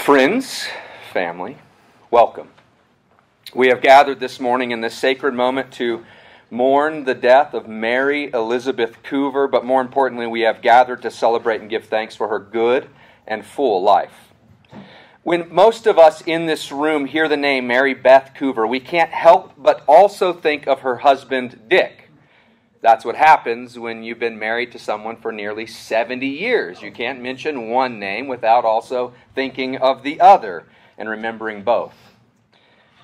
Friends, family, welcome. We have gathered this morning in this sacred moment to mourn the death of Mary Elizabeth Coover, but more importantly, we have gathered to celebrate and give thanks for her good and full life. When most of us in this room hear the name Mary Beth Coover, we can't help but also think of her husband, Dick. That's what happens when you've been married to someone for nearly 70 years. You can't mention one name without also thinking of the other and remembering both.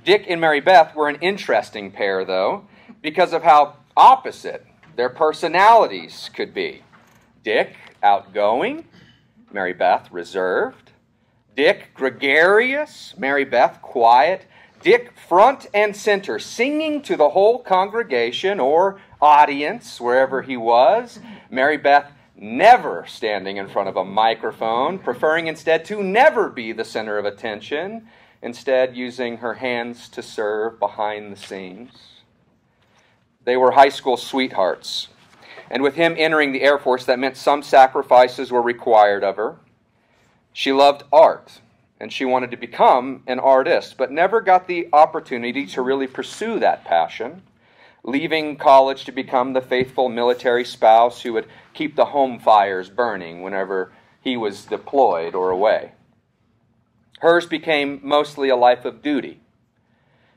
Dick and Mary Beth were an interesting pair, though, because of how opposite their personalities could be. Dick, outgoing, Mary Beth, reserved. Dick, gregarious, Mary Beth, quiet. Dick, front and center, singing to the whole congregation or audience, wherever he was. Mary Beth, never standing in front of a microphone, preferring instead to never be the center of attention, instead using her hands to serve behind the scenes. They were high school sweethearts, and with him entering the Air Force, that meant some sacrifices were required of her. She loved art, and she wanted to become an artist, but never got the opportunity to really pursue that passion, leaving college to become the faithful military spouse who would keep the home fires burning whenever he was deployed or away. Hers became mostly a life of duty.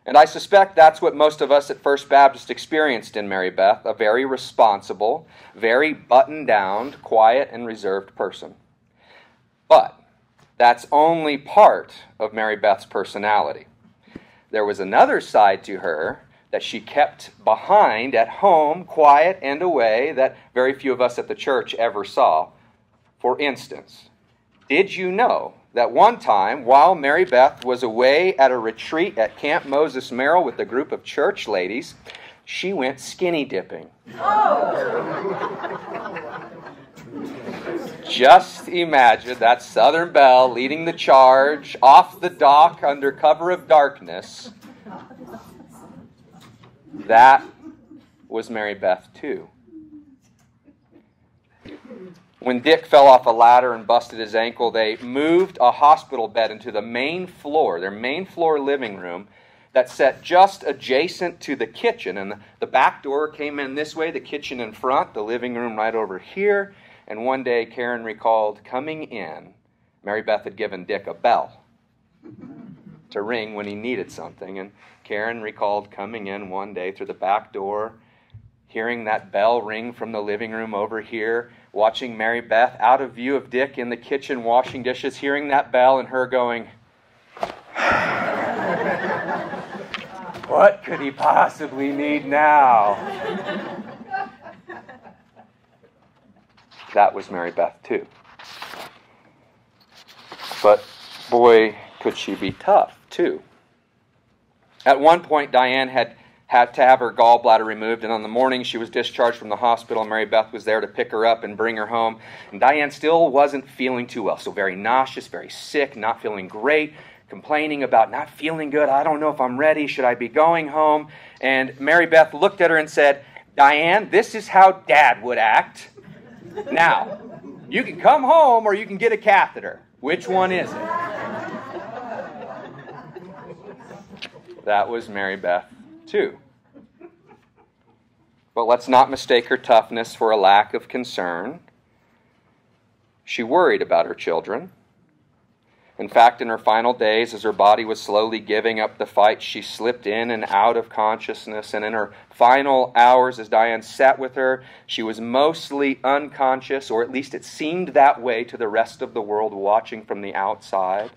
And I suspect that's what most of us at First Baptist experienced in Mary Beth, a very responsible, very buttoned-down, quiet, and reserved person. But that's only part of Mary Beth's personality. There was another side to her that she kept behind at home, quiet and away, that very few of us at the church ever saw. For instance, did you know that one time, while Mary Beth was away at a retreat at Camp Moses Merrill with a group of church ladies, she went skinny dipping? Just imagine that Southern belle leading the charge off the dock under cover of darkness. That was Mary Beth, too. When Dick fell off a ladder and busted his ankle, they moved a hospital bed into the main floor, their main floor living room, that sat just adjacent to the kitchen. And the back door came in this way, the kitchen in front, the living room right over here. And one day, Karen recalled coming in, Mary Beth had given Dick a bell to ring when he needed something. And Karen recalled coming in one day through the back door, hearing that bell ring from the living room over here, watching Mary Beth out of view of Dick in the kitchen washing dishes, hearing that bell and her going, "What could he possibly need now?" That was Mary Beth, too. But boy, could she be tough, too. At one point, Diane had to have her gallbladder removed, and on the morning she was discharged from the hospital, Mary Beth was there to pick her up and bring her home. And Diane still wasn't feeling too well, so very nauseous, very sick, not feeling great, complaining about not feeling good. "I don't know if I'm ready. Should I be going home?" And Mary Beth looked at her and said, "Diane, this is how Dad would act. Now, you can come home or you can get a catheter. Which one is it?" That was Mary Beth, too. But let's not mistake her toughness for a lack of concern. She worried about her children. In fact, in her final days, as her body was slowly giving up the fight, she slipped in and out of consciousness. And in her final hours, as Diane sat with her, she was mostly unconscious, or at least it seemed that way to the rest of the world watching from the outside.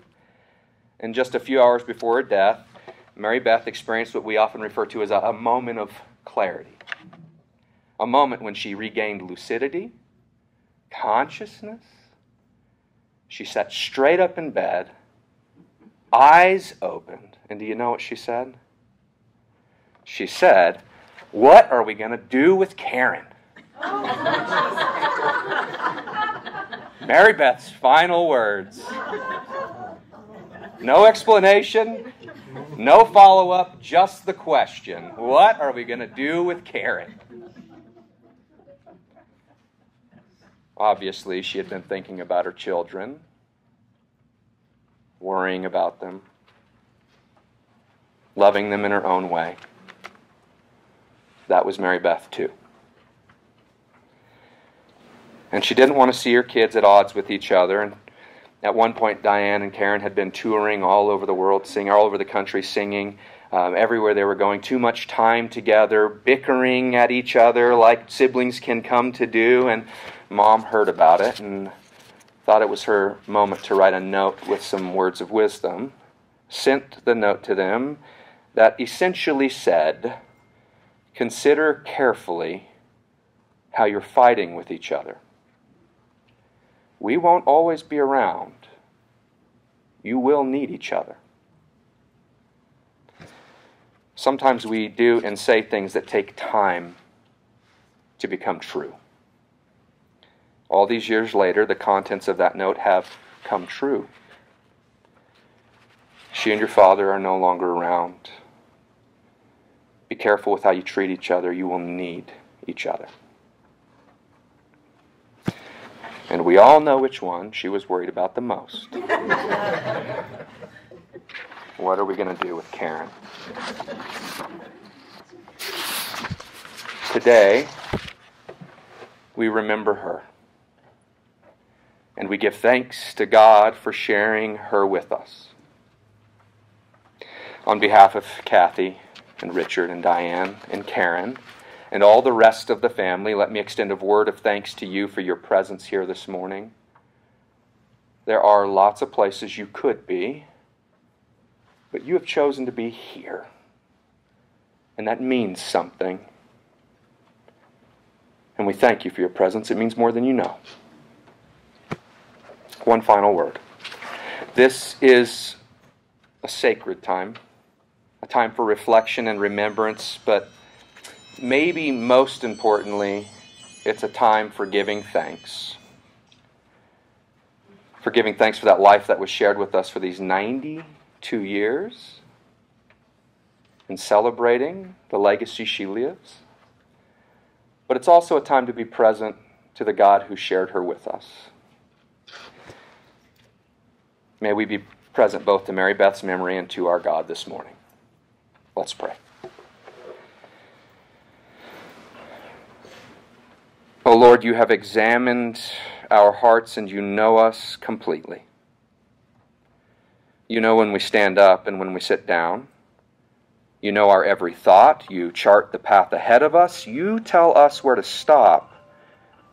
And just a few hours before her death, Mary Beth experienced what we often refer to as a moment of clarity. A moment when she regained lucidity, consciousness. She sat straight up in bed, eyes opened, and do you know what she said? She said, "What are we going to do with Karen?" Mary Beth's final words. No explanation, no follow-up, just the question. What are we going to do with Karen? Obviously, she had been thinking about her children. worrying about them, loving them in her own way. That was Mary Beth too. And she didn't want to see her kids at odds with each other. And at one point, Diane and Karen had been touring all over the world, singing all over the country, singing everywhere they were going. Too much time together, bickering at each other like siblings can come to do. And Mom heard about it and thought it was her moment to write a note with some words of wisdom. Sent the note to them that essentially said, "Consider carefully how you're fighting with each other. We won't always be around. You will need each other." Sometimes we do and say things that take time to become true. All these years later, the contents of that note have come true. She and your father are no longer around. Be careful with how you treat each other. You will need each other. And we all know which one she was worried about the most. What are we going to do with Karen? Today, we remember her. And we give thanks to God for sharing her with us. On behalf of Kathy and Richard and Diane and Karen and all the rest of the family, let me extend a word of thanks to you for your presence here this morning. There are lots of places you could be, but you have chosen to be here. And that means something. And we thank you for your presence. It means more than you know. One final word. This is a sacred time, a time for reflection and remembrance, but maybe most importantly, it's a time for giving thanks. For giving thanks for that life that was shared with us for these 92 years, and celebrating the legacy she lives. But it's also a time to be present to the God who shared her with us. May we be present both to Mary Beth's memory and to our God this morning. Let's pray. O Lord, you have examined our hearts and you know us completely. You know when we stand up and when we sit down. You know our every thought. You chart the path ahead of us. You tell us where to stop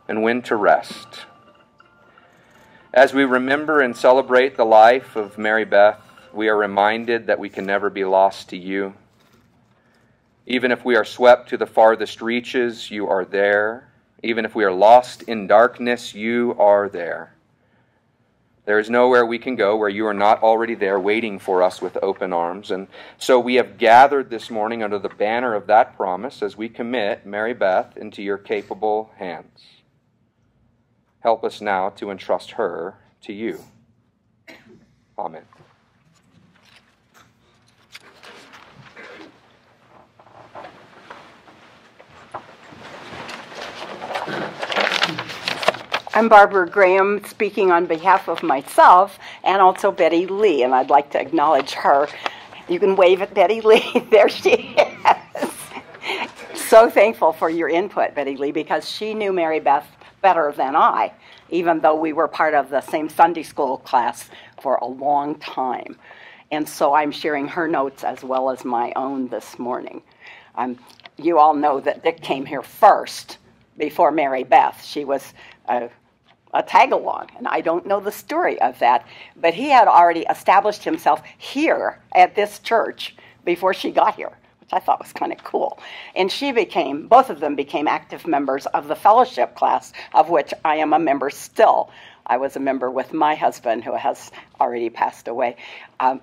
and when to rest. As we remember and celebrate the life of Mary Beth, we are reminded that we can never be lost to you. Even if we are swept to the farthest reaches, you are there. Even if we are lost in darkness, you are there. There is nowhere we can go where you are not already there waiting for us with open arms. And so we have gathered this morning under the banner of that promise as we commit Mary Beth into your capable hands. Help us now to entrust her to you. Amen. I'm Barbara Graham, speaking on behalf of myself and also Betty Lee, and I'd like to acknowledge her. You can wave at Betty Lee. There she is. So thankful for your input, Betty Lee, because she knew Mary Beth better than I, even though we were part of the same Sunday school class for a long time. And so I'm sharing her notes as well as my own this morning. You all know that Dick came here first before Mary Beth. She was a tag-along, and I don't know the story of that, but he had already established himself here at this church before she got here, which I thought was kind of cool. And both of them became active members of the fellowship class, of which I am a member still. I was a member with my husband, who has already passed away.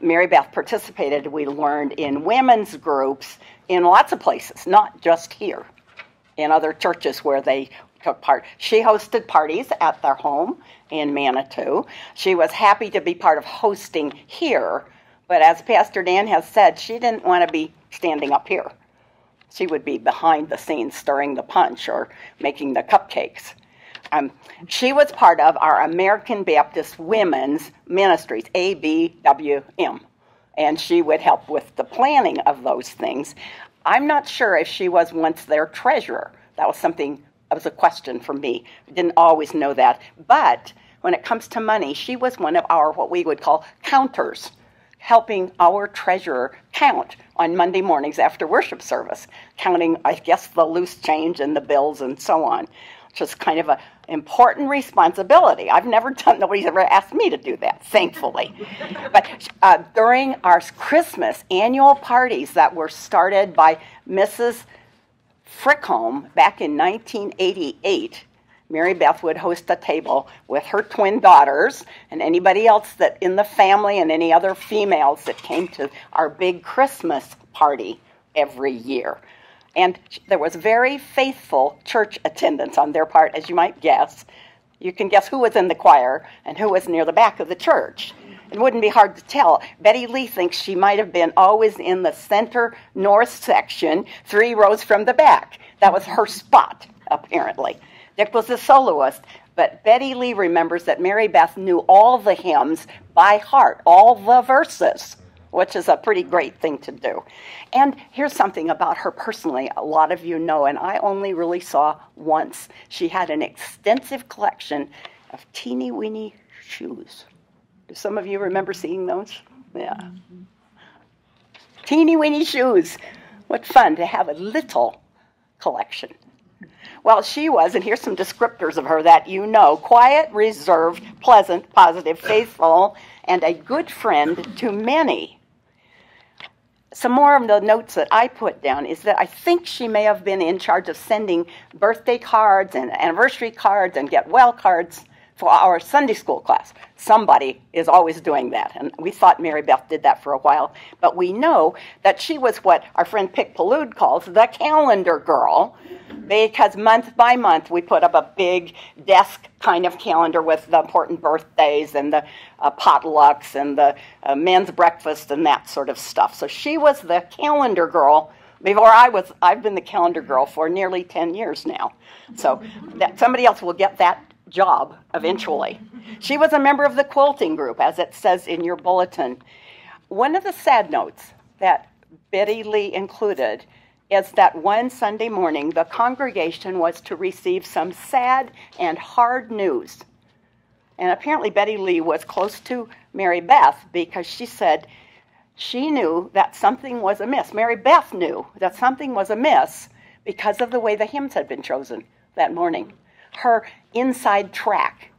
Mary Beth participated, we learned, in women's groups in lots of places, not just here, in other churches where they took part. She hosted parties at their home in Manitou. She was happy to be part of hosting here, but as Pastor Dan has said, she didn't want to be standing up here. She would be behind the scenes stirring the punch or making the cupcakes. She was part of our American Baptist Women's Ministries, ABWM, and she would help with the planning of those things. I'm not sure if she was once their treasurer. That was a question for me. I didn't always know that. But when it comes to money, she was one of our, what we would call, counters, helping our treasurer count on Monday mornings after worship service, counting, I guess, the loose change and the bills and so on, which is kind of an important responsibility. I've never done, nobody's ever asked me to do that, thankfully. But during our Christmas annual parties that were started by Mrs. Frickholm back in 1988, Mary Beth would host a table with her twin daughters and anybody else that in the family and any other females that came to our big Christmas party every year. And there was very faithful church attendance on their part, as you might guess. You can guess who was in the choir and who was near the back of the church. It wouldn't be hard to tell. Betty Lee thinks she might have been always in the center north section, 3 rows from the back. That was her spot, apparently. Dick was the soloist, but Betty Lee remembers that Mary Beth knew all the hymns by heart, all the verses, which is a pretty great thing to do. And here's something about her personally. A lot of you know, and I only really saw once. She had an extensive collection of teeny-weeny shoes. Do some of you remember seeing those? Yeah. Teeny-weeny shoes. What fun to have a little collection. Well, she was, and here's some descriptors of her that you know: quiet, reserved, pleasant, positive, faithful, and a good friend to many. Some more of the notes that I put down is that I think she may have been in charge of sending birthday cards and anniversary cards and get well cards for our Sunday school class. Somebody is always doing that, and we thought Mary Beth did that for a while, but we know that she was what our friend Pick Palud calls the calendar girl, because month by month we put up a big desk kind of calendar with the important birthdays and the potlucks and the men's breakfast and that sort of stuff. So she was the calendar girl before I've been the calendar girl for nearly 10 years now. So that somebody else will get that job eventually. She was a member of the quilting group, as it says in your bulletin. One of the sad notes that Betty Lee included is that one Sunday morning the congregation was to receive some sad and hard news. And apparently Betty Lee was close to Mary Beth because she said she knew that something was amiss. Mary Beth knew that something was amiss because of the way the hymns had been chosen that morning. Her inside track.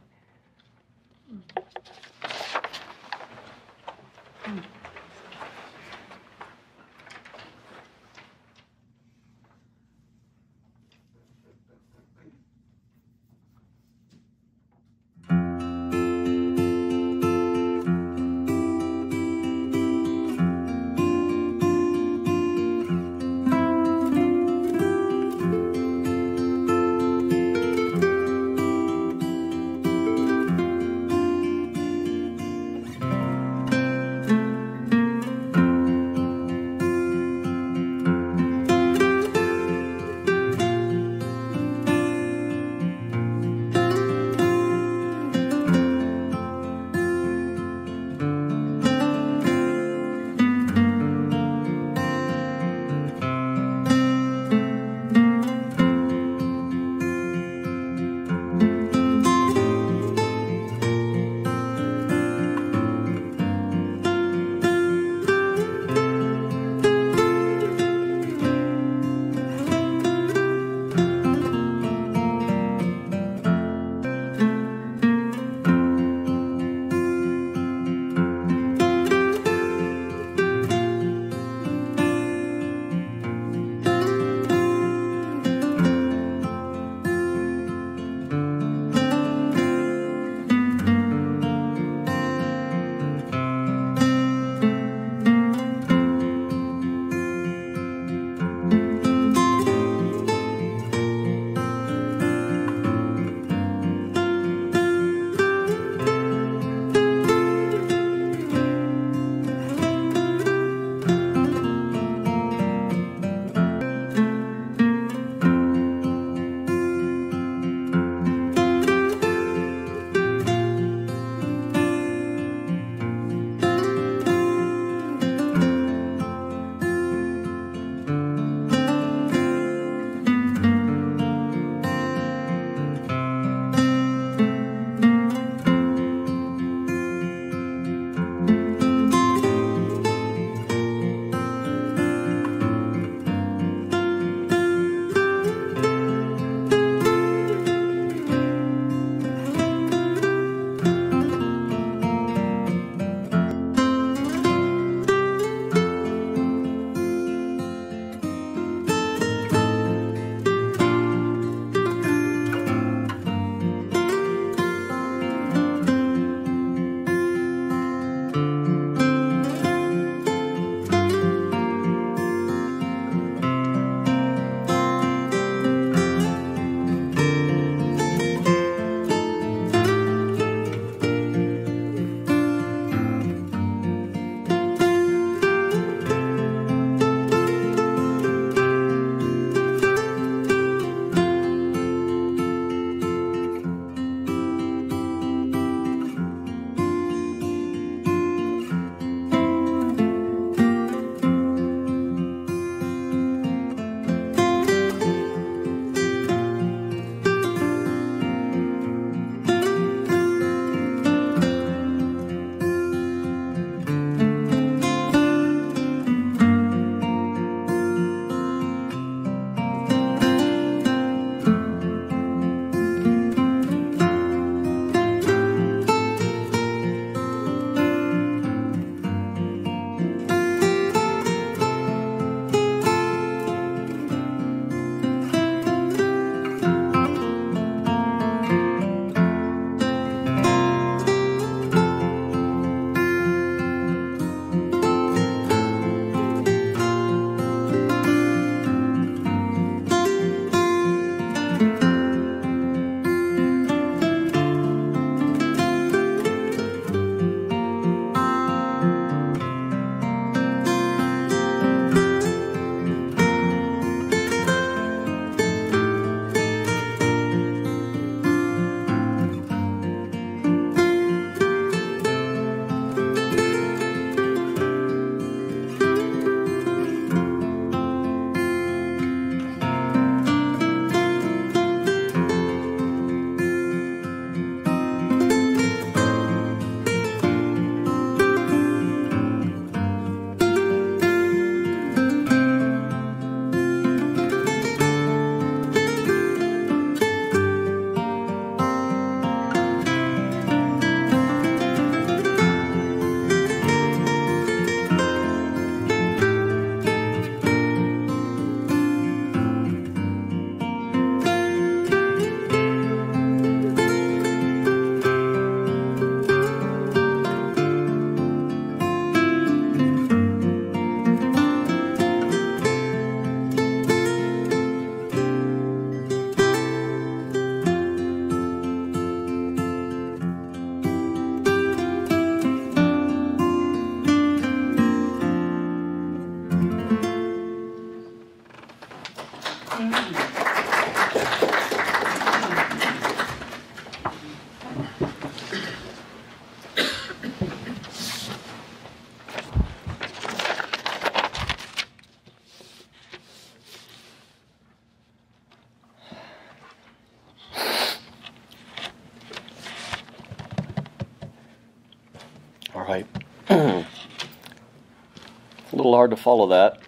little hard to follow that.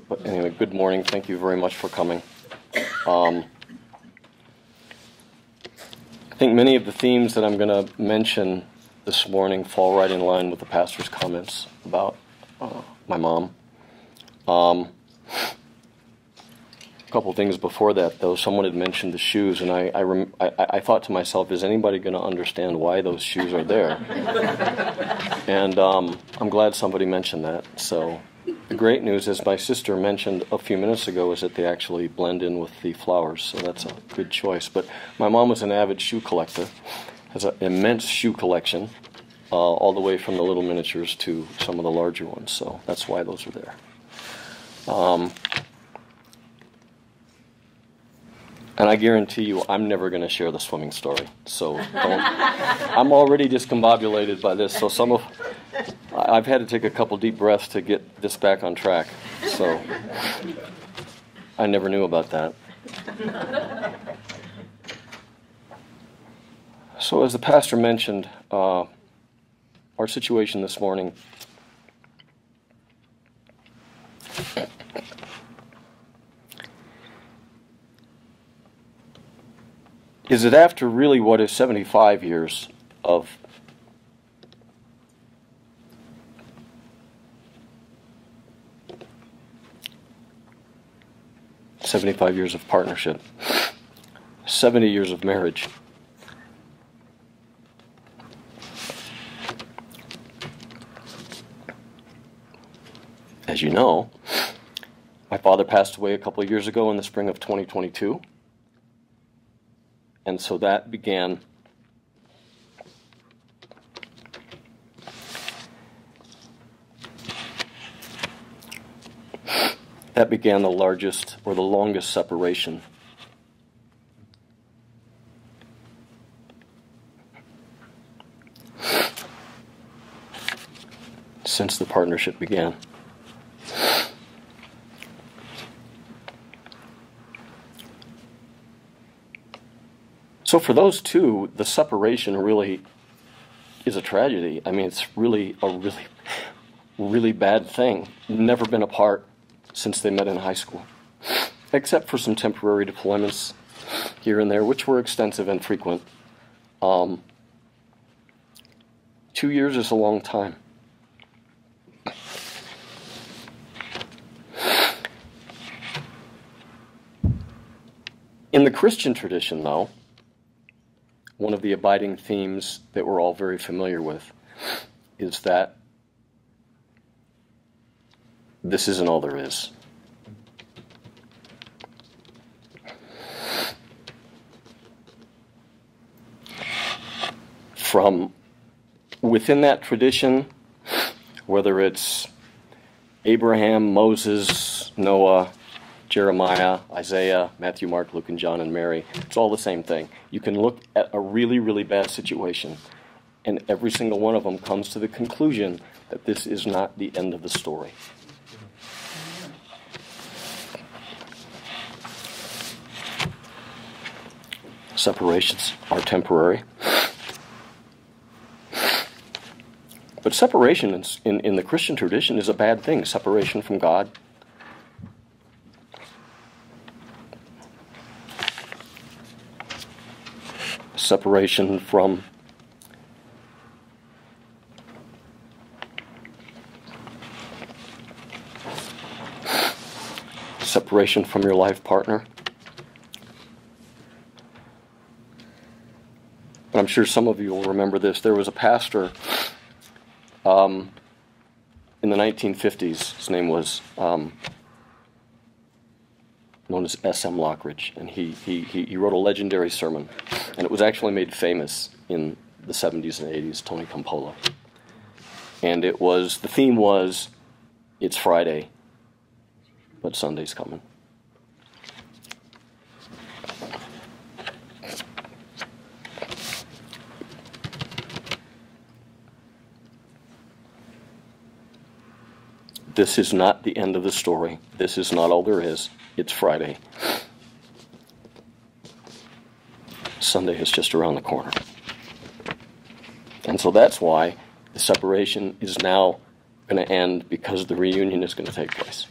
But anyway, good morning. Thank you very much for coming. I think many of the themes that I'm going to mention this morning fall right in line with the pastor's comments about my mom. A couple things before that, though. Someone had mentioned the shoes, and I thought to myself, is anybody going to understand why those shoes are there? And I'm glad somebody mentioned that. So the great news, as my sister mentioned a few minutes ago, is that they actually blend in with the flowers, so that's a good choice. But my mom was an avid shoe collector, has an immense shoe collection, all the way from the little miniatures to some of the larger ones, so that's why those are there. And I guarantee you, I'm never going to share the swimming story. So I'm already discombobulated by this. So I've had to take a couple deep breaths to get this back on track. So I never knew about that. So as the pastor mentioned, our situation this morning is that after really what is 75 years of partnership, 70 years of marriage, as you know, my father passed away a couple of years ago in the spring of 2022. And so that began the largest or the longest separation since the partnership began. So for those two, the separation really is a tragedy. I mean, it's really a really bad thing. Never been apart since they met in high school, except for some temporary deployments here and there, which were extensive and frequent. 2 years is a long time. In the Christian tradition, though, one of the abiding themes that we're all very familiar with is that this isn't all there is. From within that tradition, whether it's Abraham, Moses, Noah, Jeremiah, Isaiah, Matthew, Mark, Luke, and John, and Mary, it's all the same thing. You can look at a really, really bad situation, and every single one of them comes to the conclusion that this is not the end of the story. Separations are temporary. But separation in the Christian tradition is a bad thing. Separation from God. Separation from your life partner. But I'm sure some of you will remember this. There was a pastor in the 1950s. His name was known as S.M. Lockridge, and he wrote a legendary sermon, and it was actually made famous in the 70s and 80s, Tony Campolo. And the theme was, it's Friday, but Sunday's coming. This is not the end of the story. This is not all there is. It's Friday. Sunday is just around the corner. And so that's why the separation is now going to end because the reunion is going to take place.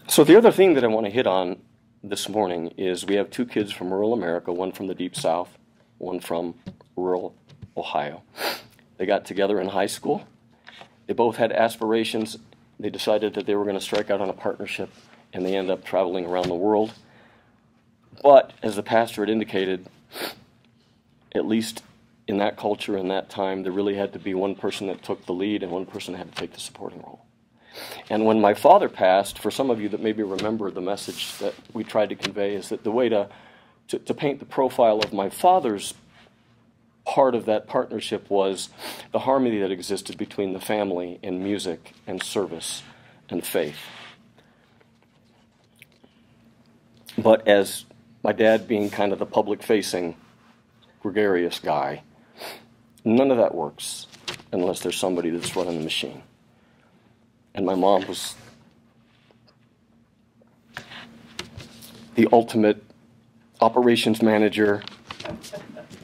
So the other thing that I want to hit on this morning is we have two kids from rural America, one from the Deep South, one from rural Ohio. They got together in high school. They both had aspirations. They decided that they were going to strike out on a partnership, and they ended up traveling around the world. But, as the pastor had indicated, at least in that culture, in that time, there really had to be one person that took the lead and one person that had to take the supporting role. And when my father passed, for some of you that maybe remember the message that we tried to convey, is that the way to paint the profile of my father's part of that partnership was the harmony that existed between the family and music and service and faith. But as my dad being kind of the public-facing, gregarious guy, none of that works unless there's somebody that's running the machine. And my mom was the ultimate operations manager,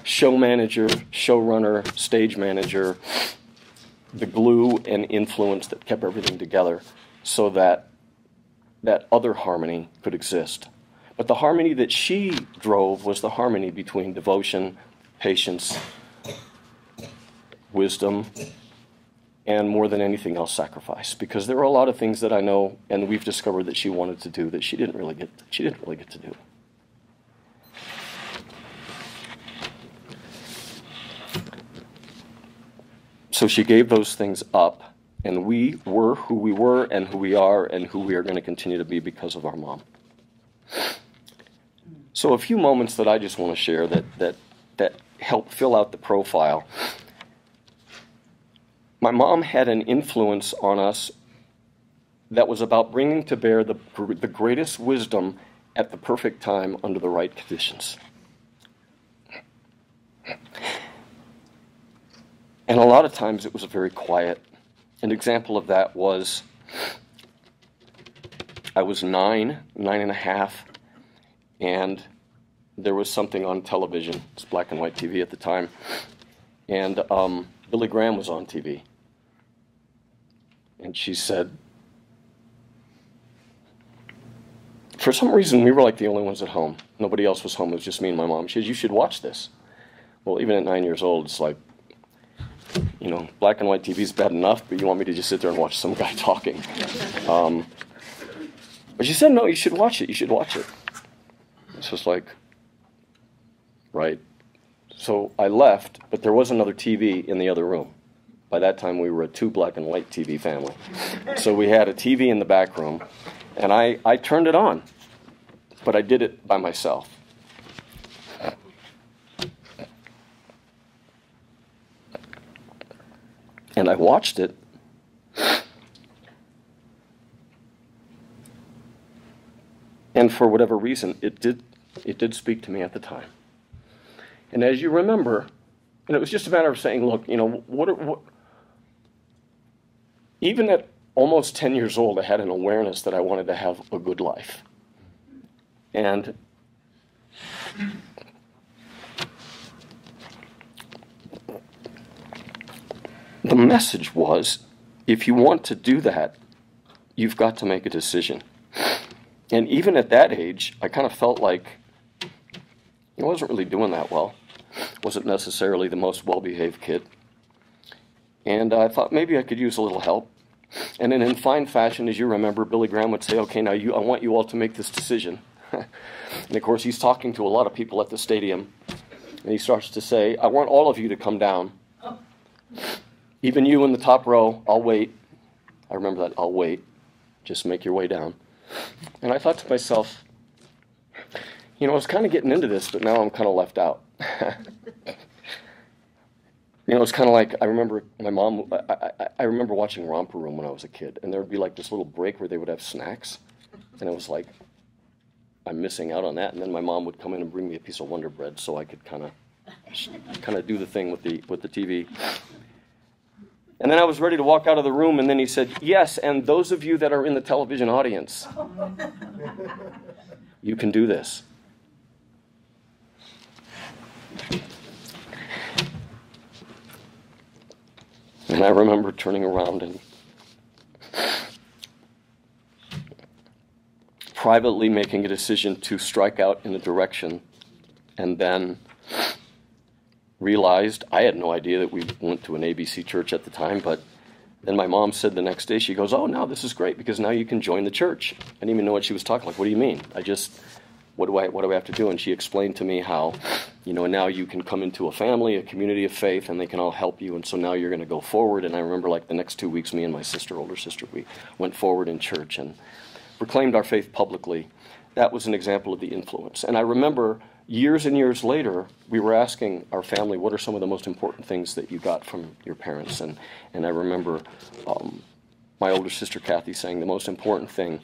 showrunner, stage manager, the glue and influence that kept everything together so that that other harmony could exist. But the harmony that she drove was the harmony between devotion, patience, wisdom, and more than anything else, sacrifice. Because there were a lot of things that I know, and we've discovered that she wanted to do that she didn't really get to do. So she gave those things up, and we were who we were and who we are and who we are going to continue to be because of our mom. So a few moments that I just want to share that help fill out the profile. My mom had an influence on us that was about bringing to bear the greatest wisdom at the perfect time under the right conditions. And a lot of times it was very quiet. An example of that was I was 9.5, and there was something on television. It's black and white TV at the time. And Billy Graham was on TV. And she said, for some reason, we were like the only ones at home. Nobody else was home. It was just me and my mom. She said, you should watch this. Well, even at 9 years old, it's like, you know, black and white TV is bad enough, but you want me to just sit there and watch some guy talking. But she said, no, you should watch it. You should watch it. It's just like, right. So I left, but there was another TV in the other room. By that time, we were a 2 black and white TV family. So we had a TV in the back room, and I turned it on, but I did it by myself. And I watched it, and for whatever reason, it did speak to me at the time. And as you remember, and it was just a matter of saying, look, you know, even at almost 10 years old, I had an awareness that I wanted to have a good life. And the message was, if you want to do that, you've got to make a decision. And even at that age, I kind of felt like I wasn't really doing that well. Wasn't necessarily the most well-behaved kid. And I thought maybe I could use a little help. And then in fine fashion, as you remember, Billy Graham would say, okay, now I want you all to make this decision. And of course, he's talking to a lot of people at the stadium. And he starts to say, I want all of you to come down. Even you in the top row, I'll wait. I remember that, I'll wait. Just make your way down. And I thought to myself, you know, I was kind of getting into this, but now I'm kind of left out. You know, it's kind of like, I remember my mom, I remember watching Romper Room when I was a kid, and there would be like this little break where they would have snacks, and it was like, I'm missing out on that, and then my mom would come in and bring me a piece of Wonder Bread so I could kind of do the thing with the TV. And then I was ready to walk out of the room, and then he said, yes, and those of you that are in the television audience, you can do this. And I remember turning around and privately making a decision to strike out in a direction, and then realized I had no idea that we went to an ABC church at the time, but then my mom said the next day, she goes, "Oh, now this is great because now you can join the church." I didn't even know what she was talking. Like, what do you mean? What do I have to do? And she explained to me how, now you can come into a family, a community of faith, and they can all help you. And so now you're going to go forward. And I remember like the next 2 weeks, me and my older sister, we went forward in church and proclaimed our faith publicly. That was an example of the influence. And I remember years and years later, we were asking our family, what are some of the most important things that you got from your parents? And I remember my older sister Kathy saying the most important thing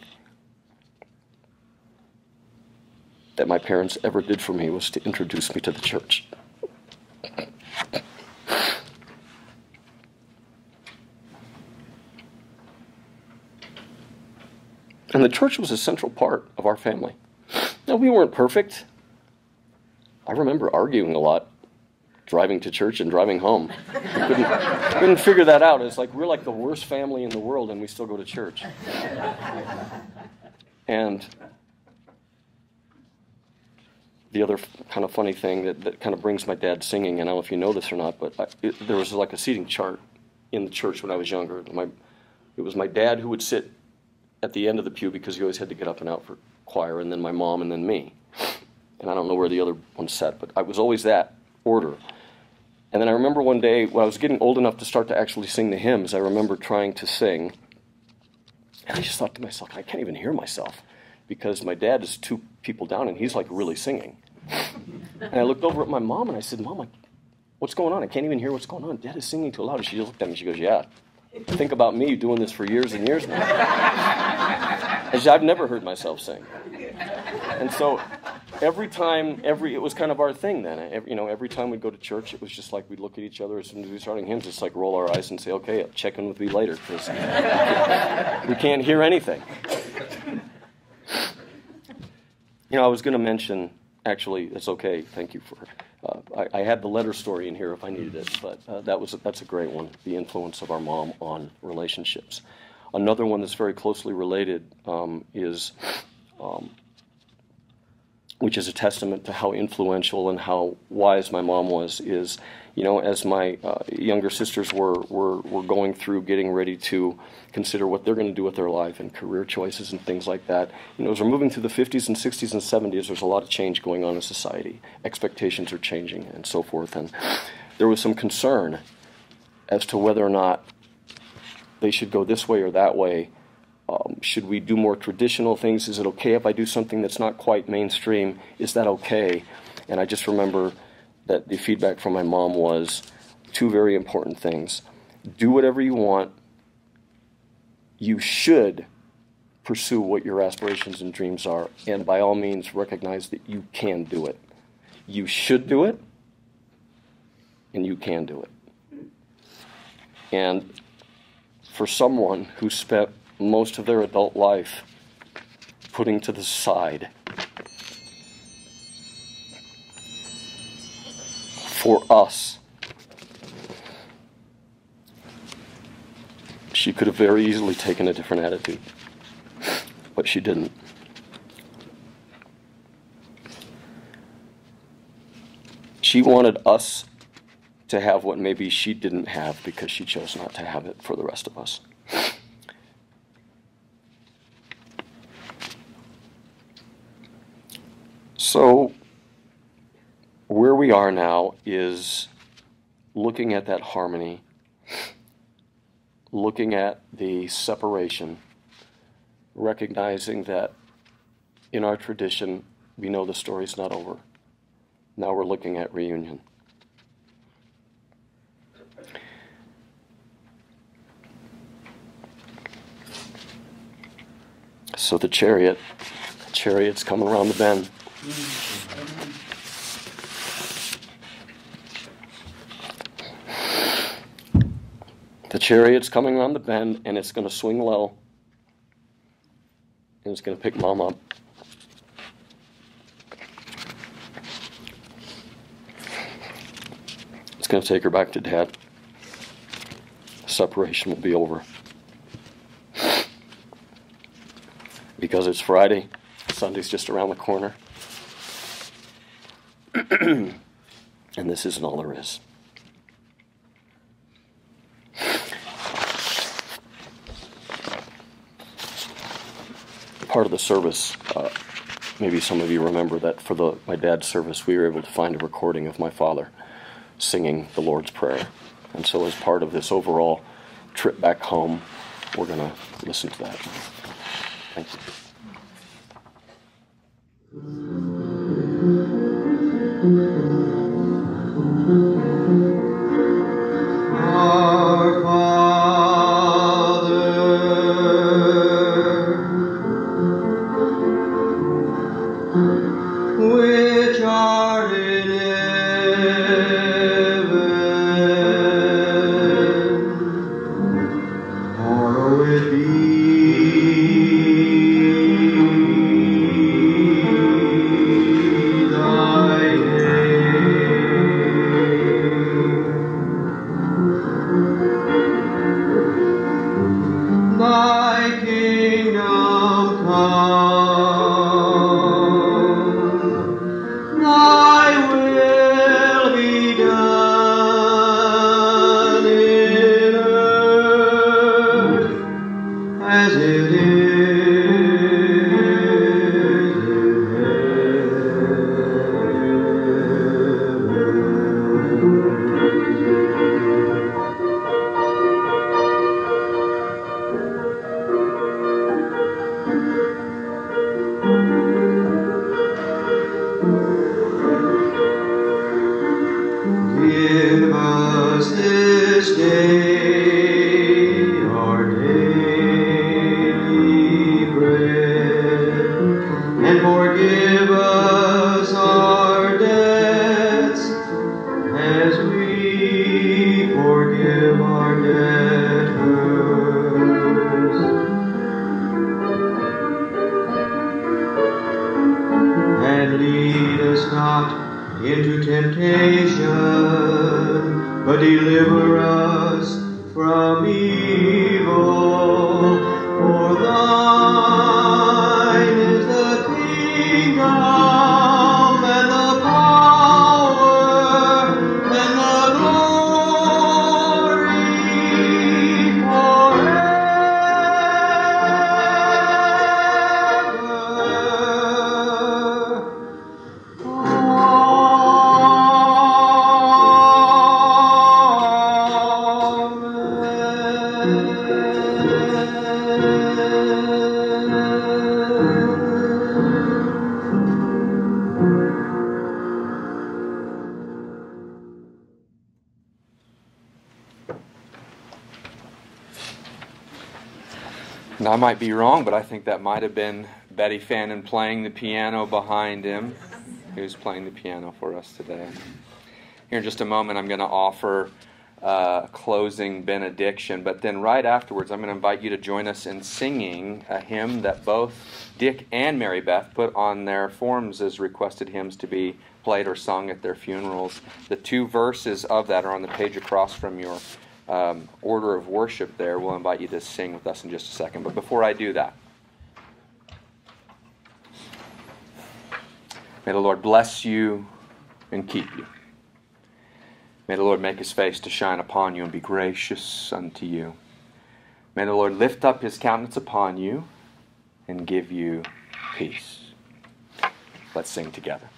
that my parents ever did for me was to introduce me to the church. And the church was a central part of our family. Now, we weren't perfect. I remember arguing a lot, driving to church and driving home. Couldn't figure that out. It's like we're like the worst family in the world and we still go to church. And the other kind of funny thing that kind of brings my dad singing, and I don't know if you know this or not, but there was like a seating chart in the church when I was younger. It was my dad who would sit at the end of the pew because he always had to get up and out for choir, and then my mom, and then me. And I don't know where the other one sat, but I was always that order. And then I remember one day when I was getting old enough to start to actually sing the hymns, I remember trying to sing, and I just thought to myself, I can't even hear myself because my dad is 2 people down and he's like really singing. And I looked over at my mom and I said, "Mom, what's going on? I can't even hear what's going on. Dad is singing too loud." And she just looked at me and she goes, "Yeah, think about me doing this for years and years now." And I've never heard myself sing. And so every time, it was kind of our thing then. Every time we'd go to church, it was just like we'd look at each other as soon as we started hymns, just like roll our eyes and say, "Okay, check in with me later," because we can't hear anything. I was going to mention, actually, it's okay, thank you for, I had the letter story in here if I needed it, but that's a great one, the influence of our mom on relationships. Another one that's very closely related is, which is a testament to how influential and how wise my mom was, is, as my younger sisters were going through getting ready to consider what they're going to do with their life and career choices and things like that. As we're moving through the 50s and 60s and 70s, there's a lot of change going on in society. Expectations are changing and so forth. And there was some concern as to whether or not they should go this way or that way. Should we do more traditional things? Is it okay if I do something that's not quite mainstream? Is that okay? And I just remember that the feedback from my mom was 2 very important things. Do whatever you want. You should pursue what your aspirations and dreams are, and by all means recognize that you can do it. You should do it, and you can do it. And for someone who spent most of their adult life putting to the side for us, she could have very easily taken a different attitude, but she didn't. She wanted us to have what maybe she didn't have because she chose not to have it for the rest of us. So where we are now is looking at that harmony, looking at the separation, recognizing that in our tradition, we know the story's not over. Now we're looking at reunion. So the chariot's coming around the bend. The chariot's coming around the bend, and it's going to swing low, and it's going to pick Mom up. going to take her back to Dad. Separation will be over. Because it's Friday, Sunday's just around the corner. And this isn't all there is. Part of the service, maybe some of you remember that for my dad's service, we were able to find a recording of my father singing the Lord's Prayer. And so as part of this overall trip back home, we're going to listen to that. Thank you. Our Father, which art in heaven, hallowed be thy name. Thy kingdom come, thy will be done in earth as it is Give us this day our daily bread, and forgive us our debts, as we forgive our debtors. And lead us not into temptation, but deliver us from evil. For thine is the kingdom and the power and the glory forever. And I might be wrong, but I think that might have been Betty Fannin playing the piano behind him, who's playing the piano for us today. Here in just a moment, I'm going to offer a closing benediction, but then right afterwards, I'm going to invite you to join us in singing a hymn that both Dick and Mary Beth put on their forms as requested hymns to be played or sung at their funerals. The two verses of that are on the page across from your order of worship there. We'll invite you to sing with us in just a second. But before I do that, may the Lord bless you and keep you. May the Lord make His face to shine upon you and be gracious unto you. May the Lord lift up His countenance upon you and give you peace. Let's sing together.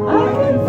I can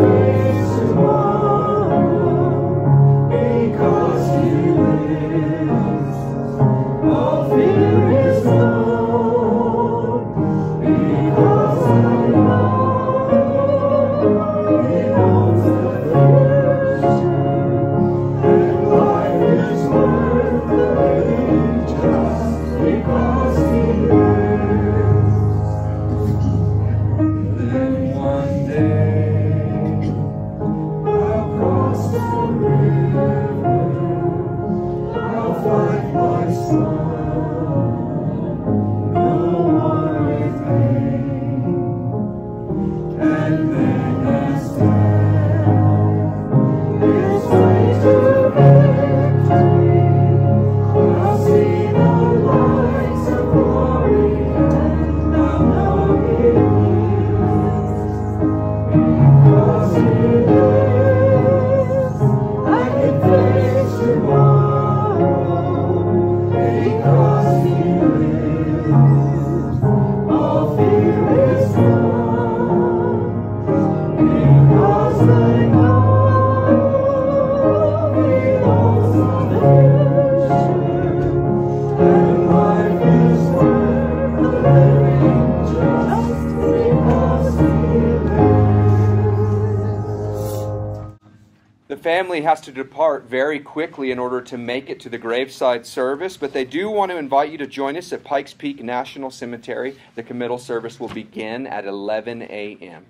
Family has to depart very quickly in order to make it to the graveside service, but they do want to invite you to join us at Pikes Peak National Cemetery. The committal service will begin at 11 a.m.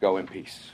Go in peace.